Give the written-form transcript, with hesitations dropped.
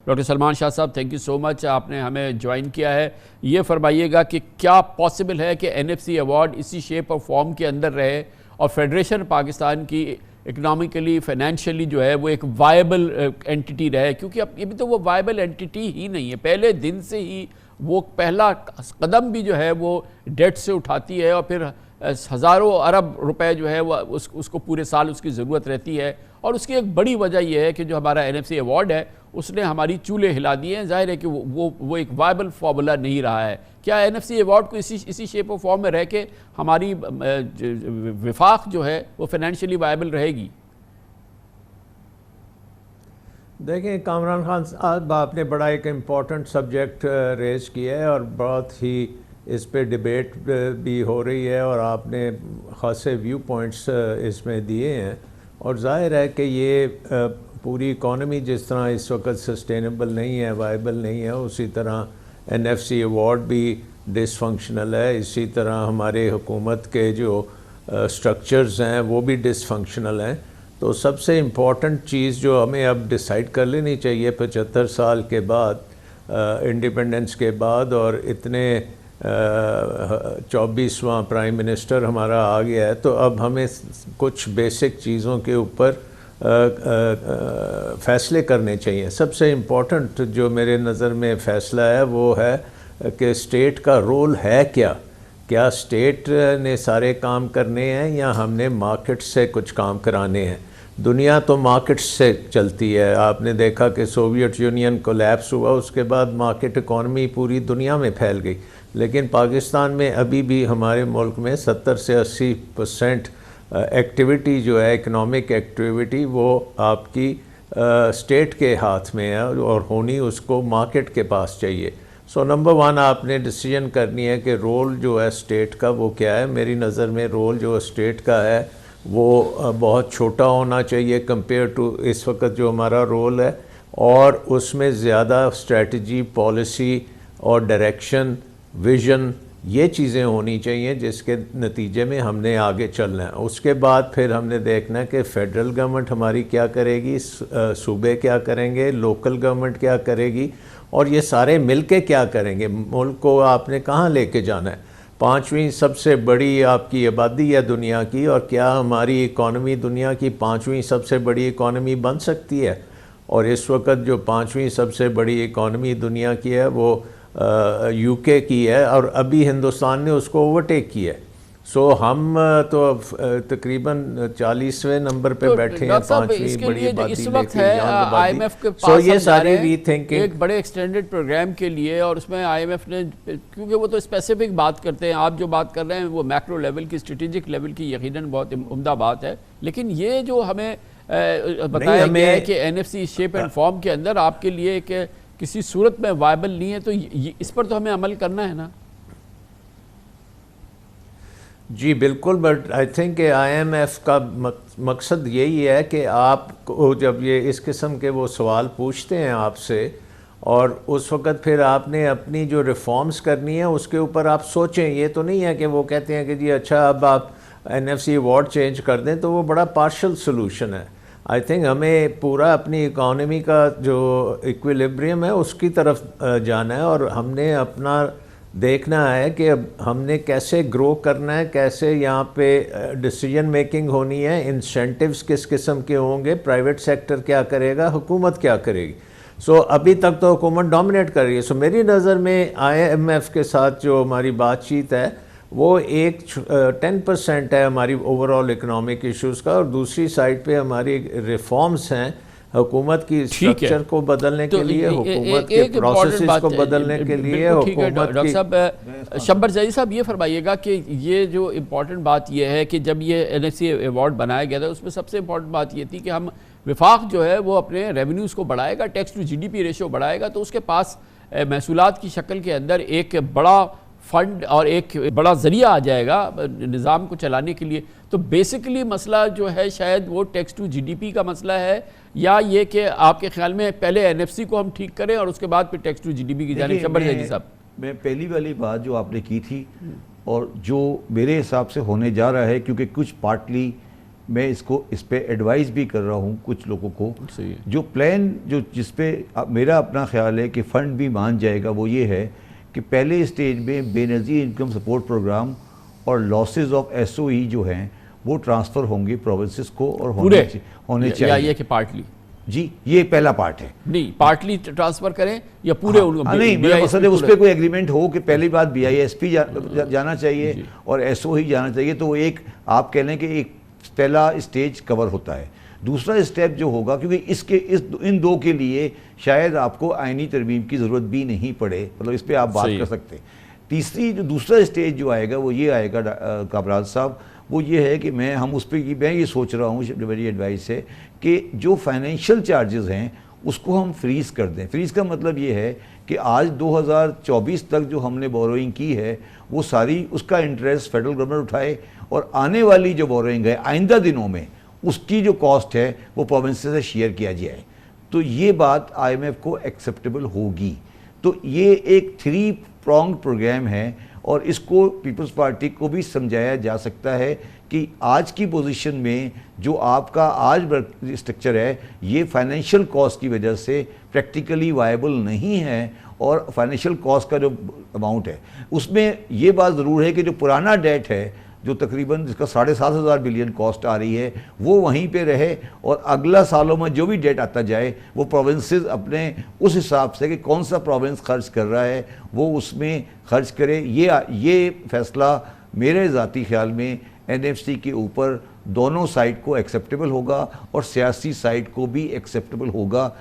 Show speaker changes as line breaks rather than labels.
Doctor Salman شاہ صاحب thank you so مچ، آپ نے ہمیں جوائن کیا ہے۔ یہ فرمائیے گا کہ کیا پاسبل ہے کہ این ایف سی ایوارڈ اسی شیپ اور فارم کے اندر رہے اور فیڈریشن پاکستان کی اکنامکلی فائنینشلی جو ہے وہ ایک وائبل اینٹی رہے؟ کیونکہ اب ابھی تو وہ وائبل اینٹی ہی نہیں ہے، پہلے دن سے ہی وہ پہلا قدم بھی جو ہے وہ ڈیٹ سے اٹھاتی ہے اور پھر ہزاروں ارب روپے جو ہے وہ اس کو پورے سال اس کی ضرورت رہتی ہے، اور اس کی ایک بڑی وجہ یہ ہے کہ جو ہمارا این ایف سی ایوارڈ ہے اس نے ہماری چولہے ہلا دیے ہیں۔ ظاہر ہے کہ وہ ایک وائبل فارمولا نہیں رہا ہے۔ کیا این ایف سی ایوارڈ کو اسی شیپ و فارم میں رہ کے ہماری وفاق جو ہے وہ فائنینشلی وائبل رہے گی؟
دیکھیں کامران خان صاحب، آپ نے بڑا ایک امپورٹنٹ سبجیکٹ ریز کیا ہے اور بہت ہی اس پہ ڈیبیٹ بھی ہو رہی ہے اور آپ نے خاصے ویو پوائنٹس اس میں دیے ہیں، اور ظاہر ہے کہ یہ پوری اکانومی جس طرح اس وقت سسٹینیبل نہیں ہے، وائبل نہیں ہے، اسی طرح این ایف سی ایوارڈ بھی ڈس فنکشنل ہے، اسی طرح ہمارے حکومت کے جو سٹرکچرز ہیں وہ بھی ڈس فنکشنل ہیں۔ تو سب سے امپورٹنٹ چیز جو ہمیں اب ڈیسائیڈ کر لینی چاہیے 75 سال کے بعد انڈیپنڈنس کے بعد، اور اتنے 24واں پرائم منسٹر ہمارا آ گیا ہے، تو اب ہمیں کچھ بیسک چیزوں کے اوپر فیصلے کرنے چاہیے۔ سب سے امپورٹنٹ جو میرے نظر میں فیصلہ ہے وہ ہے کہ اسٹیٹ کا رول ہے کیا اسٹیٹ نے سارے کام کرنے ہیں یا ہم نے مارکیٹ سے کچھ کام کرانے ہیں؟ دنیا تو مارکیٹ سے چلتی ہے، آپ نے دیکھا کہ سوویت یونین کولیپس ہوا، اس کے بعد مارکیٹ اکانومی پوری دنیا میں پھیل گئی، لیکن پاکستان میں ابھی بھی ہمارے ملک میں 70 سے 80% ایکٹیویٹی جو ہے اکنامک ایکٹیویٹی وہ آپ کی اسٹیٹ کے ہاتھ میں ہے، اور ہونی اس کو مارکیٹ کے پاس چاہیے۔ سو نمبر 1 آپ نے ڈیسیجن کرنی ہے کہ رول جو ہے اسٹیٹ کا وہ کیا ہے۔ میری نظر میں رول جو اسٹیٹ کا ہے وہ بہت چھوٹا ہونا چاہیے کمپیئر ٹو اس وقت جو ہمارا رول ہے، اور اس میں زیادہ اسٹریٹجی، پالیسی اور ڈائریکشن، ویژن، یہ چیزیں ہونی چاہیے جس کے نتیجے میں ہم نے آگے چلنا ہے۔ اس کے بعد پھر ہم نے دیکھنا ہے کہ فیڈرل گورنمنٹ ہماری کیا کرے گی، صوبے کیا کریں گے، لوکل گورنمنٹ کیا کرے گی، اور یہ سارے مل کے کیا کریں گے۔ ملک کو آپ نے کہاں لے کے جانا ہے؟ 5ویں سب سے بڑی آپ کی آبادی ہے دنیا کی، اور کیا ہماری اکانومی دنیا کی 5ویں سب سے بڑی اکانومی بن سکتی ہے؟ اور اس وقت جو 5ویں سب سے بڑی اکانومی دنیا کی ہے وہ یو کے کی ہے، اور ابھی ہندوستان نے اس کو اوورٹیک کیا ہے۔ سو ہم تو تقریباً 40ویں نمبر پہ بیٹھے ہیں 5ویں بڑی آبادی لے کے جان آبادی۔ سو یہ ساری ری تھنکنگ
ایک بڑے ایکسٹینڈڈ پروگرام کے لیے، اور اس میں آئی ایم ایف نے، کیونکہ وہ تو اسپیسیفک بات کرتے ہیں، آپ جو بات کر رہے ہیں وہ میکرو لیول کی، اسٹریٹجک لیول کی یقیناً بہت عمدہ بات ہے، لیکن یہ جو ہمیں بتایا گیا ہے کہ N F C shape and form کے اندر آپ کے لیے کہ کسی صورت میں وائبل نہیں ہے، تو اس پر تو ہمیں عمل کرنا ہے نا؟
جی بالکل، بٹ آئی تھنک کہ آئی ایم ایف کا مقصد یہی ہے کہ آپ کو جب یہ اس قسم کے وہ سوال پوچھتے ہیں آپ سے، اور اس وقت پھر آپ نے اپنی جو ریفارمز کرنی ہے اس کے اوپر آپ سوچیں۔ یہ تو نہیں ہے کہ وہ کہتے ہیں کہ جی اچھا اب آپ N F C award change کر دیں، تو وہ بڑا پارشل سلوشن ہے۔ آئی تھنک ہمیں پورا اپنی اکانومی کا جو ایکویلیبریم ہے اس کی طرف جانا ہے، اور ہم نے اپنا دیکھنا ہے کہ اب ہم نے کیسے گرو کرنا ہے، کیسے یہاں پہ ڈیسیجن میکنگ ہونی ہے، انسینٹیوز کس قسم کے ہوں گے، پرائیویٹ سیکٹر کیا کرے گا، حکومت کیا کرے گی۔ سو ابھی تک تو حکومت ڈومینیٹ کر رہی ہے۔ سو میری نظر میں آئی ایم ایف کے ساتھ جو ہماری بات چیت ہے وہ ایک 10% ہے ہماری اوور آل اکنامک ایشوز کا، اور دوسری سائڈ پہ ہماری ریفارمز ہیں حکومت کی اسٹرکچر کو بدلنے کے لیے، حکومت کے پروسیسز کو بدلنے کے لیے، حکومت
ڈاکٹر صاحب شمبر جعید صاحب یہ فرمائیے گا کہ یہ جو امپورٹنٹ بات یہ ہے کہ جب یہ این ایف سی ایوارڈ بنایا گیا تھا اس میں سب سے امپورٹنٹ بات یہ تھی کہ ہم وفاق جو ہے وہ اپنے ریونیوز کو بڑھائے گا، tax to G D P ratio بڑھائے گا، تو اس کے پاس محصولات کی شکل کے اندر ایک بڑا فنڈ اور ایک بڑا ذریعہ آ جائے گا نظام کو چلانے کے لیے۔ تو بیسیکلی مسئلہ جو ہے شاید وہ tax to G D P کا مسئلہ ہے، یا یہ کہ آپ کے خیال میں پہلے این ایف سی کو ہم ٹھیک کریں اور اس کے بعد پھر tax to G D P کی جانب؟ شمبر جعید صاحب،
میں پہلی والی بات جو آپ نے کی تھی اور جو میرے حساب سے ہونے جا رہا ہے، کیونکہ کچھ پارٹلی میں اس پہ ایڈوائز بھی کر رہا ہوں کچھ لوگوں کو. جو پلان جس پہ میرا اپنا خیال ہے کہ فنڈ بھی مان جائے گا وہ یہ ہے کہ پہلے اسٹیج میں بے نظیر انکم سپورٹ پروگرام اور لاسز آف ایس او ای جو ہیں وہ ٹرانسفر ہوں گے پروونسز کو اور ہونے چاہیے.
یہ کہ پارٹلی
جی یہ پہلا پارٹ ہے.
نہیں پارٹلی ٹرانسفر کریں یا پورے
نہیں میرا مقصد ہے اس پہ کوئی ایگریمنٹ ہو کہ پہلی بات بی آئی ایس پی جانا چاہیے اور ایس او ہی جانا چاہیے, تو وہ ایک آپ کہہ لیں کہ ایک پہلا اسٹیج کور ہوتا ہے. دوسرا اسٹیپ جو ہوگا کیونکہ ان دو کے لیے شاید آپ کو آئینی ترمیم کی ضرورت بھی نہیں پڑے, مطلب اس پہ آپ بات کر سکتے. دوسرا اسٹیج جو آئے گا وہ یہ آئے گا کامران صاحب, وہ یہ ہے کہ میں یہ سوچ رہا ہوں, جو میری ایڈوائس ہے کہ جو فائنینشیل چارجز ہیں اس کو ہم فریز کر دیں. فریز کا مطلب یہ ہے کہ آج 2024 تک جو ہم نے بوروئنگ کی ہے وہ ساری اس کا انٹرسٹ فیڈرل گورنمنٹ اٹھائے, اور آنے والی جو بوروئنگ ہے آئندہ دنوں میں اس کی جو کاسٹ ہے وہ پروونسز سے شیئر کیا جائے. تو یہ بات آئی ایم ایف کو ایکسیپٹیبل ہوگی. تو یہ ایک 3 پرونگ پروگرام ہے اور اس کو پیپلز پارٹی کو بھی سمجھایا جا سکتا ہے کہ آج کی پوزیشن میں جو آپ کا آج اسٹرکچر ہے یہ فائنینشیل کاسٹ کی وجہ سے پریکٹیکلی وائبل نہیں ہے, اور فائنینشیل کاسٹ کا جو اماؤنٹ ہے اس میں یہ بات ضرور ہے کہ جو پرانا ڈیٹ ہے جو تقریباً جس کا 7,500 بلین کاسٹ آ رہی ہے وہ وہیں پہ رہے, اور اگلا سالوں میں جو بھی ڈیٹ آتا جائے وہ پروونسز اپنے اس حساب سے کہ کون سا پروونس خرچ کر رہا ہے وہ اس میں خرچ کرے. یہ فیصلہ میرے ذاتی خیال میں این ایف سی کے اوپر دونوں سائڈ کو ایکسیپٹیبل ہوگا اور سیاسی سائڈ کو بھی ایکسیپٹیبل ہوگا.